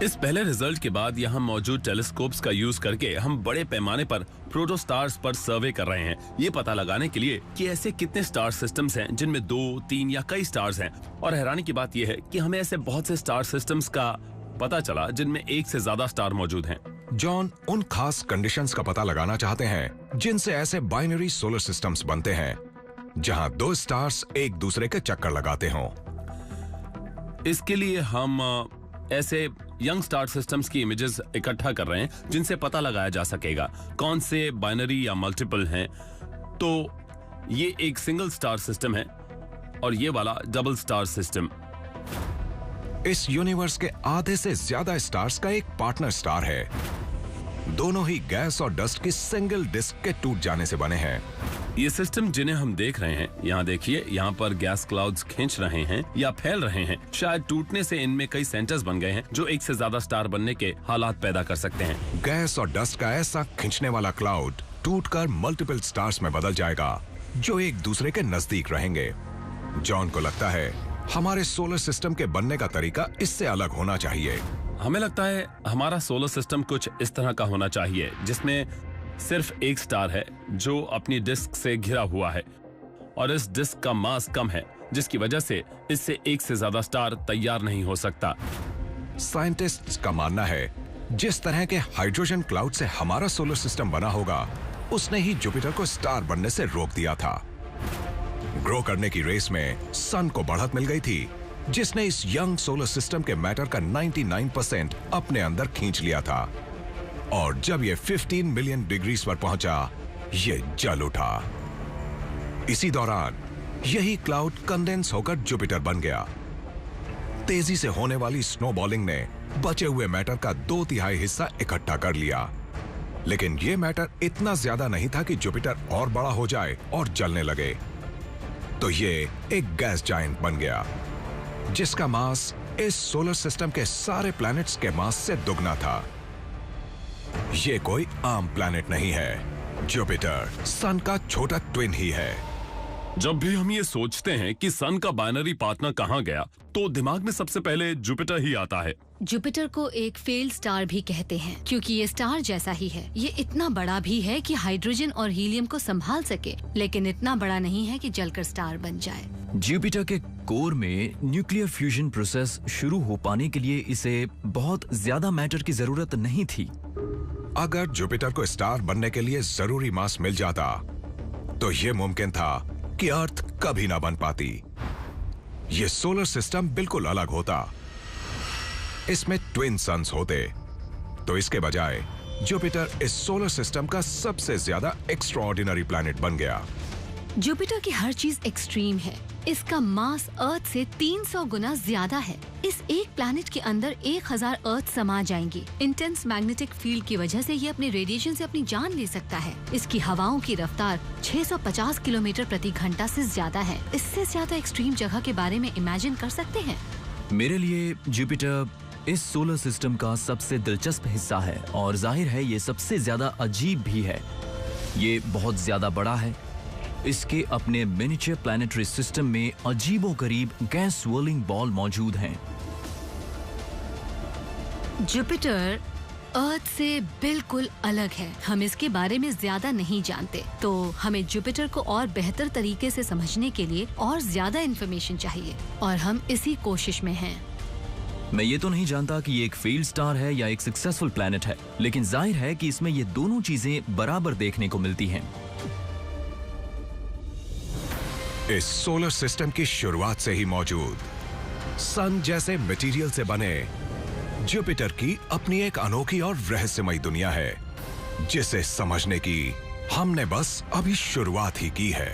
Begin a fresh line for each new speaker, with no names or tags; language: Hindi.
इस पहले रिजल्ट के बाद यहाँ मौजूद टेलीस्कोप्स का यूज करके हम बड़े पैमाने पर प्रोटोस्टार्स पर सर्वे कर रहे हैं, ये पता लगाने के लिए कि ऐसे कितने स्टार सिस्टम्स हैं जिनमें 2, 3 या कई स्टार्स हैं। और हैरानी की बात यह है कि हमें ऐसे बहुत से स्टार सिस्टम्स का पता चला जिनमें एक से ज्यादा स्टार मौजूद हैं।
जॉन उन खास कंडीशंस का पता लगाना चाहते हैं जिनसे ऐसे बाइनरी सोलर सिस्टम्स बनते हैं जहां 2 स्टार्स एक दूसरे के चक्कर लगाते हों।
इसके लिए हम ऐसे यंग स्टार सिस्टम्स की इमेजेस इकट्ठा कर रहे हैं जिनसे पता लगाया जा सकेगा कौन से बाइनरी या मल्टीपल हैं। तो ये एक सिंगल स्टार सिस्टम है और ये वाला डबल स्टार सिस्टम।
इस यूनिवर्स के आधे से ज्यादा स्टार्स का एक पार्टनर स्टार है। दोनों ही गैस और डस्ट की सिंगल डिस्क के टूट जाने से बने हैं।
ये सिस्टम जिन्हें हम देख रहे हैं, यहाँ देखिए, यहाँ पर गैस क्लाउड्स खींच रहे हैं या फैल रहे हैं। शायद टूटने से इनमें कई सेंटर्स बन गए हैं जो एक से ज्यादा स्टार बनने के हालात पैदा कर सकते हैं।
गैस और डस्ट का ऐसा खींचने वाला क्लाउड टूटकर मल्टीपल स्टार्स में बदल जाएगा जो एक दूसरे के नजदीक रहेंगे। जॉन को लगता है हमारे सोलर सिस्टम के बनने का तरीका इससे अलग होना चाहिए।
हमें लगता है हमारा सोलर सिस्टम कुछ इस तरह का होना चाहिए जिसमें सिर्फ एक स्टार है जो अपनी डिस्क से घिरा हुआ है और इस डिस्क का मास कम है जिसकी वजह से इससे एक से ज्यादा स्टार तैयार नहीं हो सकता।
साइंटिस्ट्स का मानना है जिस तरह के हाइड्रोजन क्लाउड से हमारा सोलर सिस्टम बना होगा उसने ही जुपिटर को स्टार बनने से रोक दिया था। ग्रो करने की रेस में सन को बढ़त मिल गई थी जिसने इस यंग सोलर सिस्टम के मैटर का 99% अपने अंदर खींच लिया था और जब ये 15 मिलियन डिग्रीज पर पहुंचा ये जल उठा। इसी दौरान यही क्लाउड कंडेंस होकर जुपिटर बन गया। तेजी से होने वाली स्नोबॉलिंग ने बचे हुए मैटर का 2/3 हिस्सा इकट्ठा कर लिया, लेकिन ये मैटर इतना ज्यादा नहीं था कि जुपिटर और बड़ा हो जाए और जलने लगे। तो ये एक गैस जायंट बन गया जिसका मास इस सोलर सिस्टम के सारे प्लैनेट्स के मास से दुगना था। ये कोई आम प्लैनेट नहीं है, जुपिटर सन का छोटा ट्विन ही है।
जब भी हम ये सोचते हैं कि सन का बाइनरी पार्टनर कहाँ गया तो दिमाग में सबसे पहले जुपिटर ही आता है।
जुपिटर को एक फेल्ड स्टार भी कहते हैं क्योंकि ये स्टार जैसा ही है। ये इतना बड़ा भी है कि हाइड्रोजन और हीलियम को संभाल सके, लेकिन इतना बड़ा नहीं है कि जलकर स्टार बन जाए।
जुपिटर के कोर में न्यूक्लियर फ्यूजन प्रोसेस शुरू हो पाने के लिए इसे बहुत ज्यादा मैटर की जरूरत नहीं थी।
अगर जुपिटर को स्टार बनने के लिए जरूरी मास मिल जाता तो ये मुमकिन था कि अर्थ कभी ना बन पाती। ये सोलर सिस्टम बिल्कुल अलग होता। इसमें ट्विन सन्स होते, तो इसके बजाय जुपिटर इस सोलर सिस्टम का सबसे ज्यादा एक्स्ट्राऑर्डिनरी प्लैनेट बन गया।
जुपिटर की हर चीज एक्सट्रीम है। इसका मास अर्थ से 300 गुना ज्यादा है। इस एक प्लैनेट के अंदर 1000 अर्थ समा जाएंगी। इंटेंस मैग्नेटिक फील्ड की वजह से ये अपने रेडिएशन से अपनी जान ले सकता है। इसकी हवाओं की रफ्तार 650 किलोमीटर प्रति घंटा से ज्यादा है। इससे ज्यादा एक्सट्रीम जगह के बारे में इमेजिन कर सकते हैं?
मेरे लिए जुपिटर इस सोलर सिस्टम का सबसे दिलचस्प हिस्सा है और जाहिर है ये सबसे ज्यादा अजीब भी है। ये बहुत ज्यादा बड़ा है। इसके अपने मिनिएचर प्लैनेटरी सिस्टम में अजीबोगरीब गैस स्वर्लिंग बॉल मौजूद हैं।
जुपिटर अर्थ से बिल्कुल अलग है। हम इसके बारे में ज्यादा नहीं जानते, तो हमें जुपिटर को और बेहतर तरीके से समझने के लिए और ज्यादा इन्फॉर्मेशन चाहिए और हम इसी कोशिश में हैं।
मैं ये तो नहीं जानता कि ये एक फेल्ड स्टार है या एक सक्सेसफुल प्लैनेट है, लेकिन जाहिर है कि इसमें ये दोनों चीजें बराबर देखने को मिलती हैं।
इस सोलर सिस्टम की शुरुआत से ही मौजूद सन जैसे मटेरियल से बने जुपिटर की अपनी एक अनोखी और रहस्यमयी दुनिया है जिसे समझने की हमने बस अभी शुरुआत ही की है।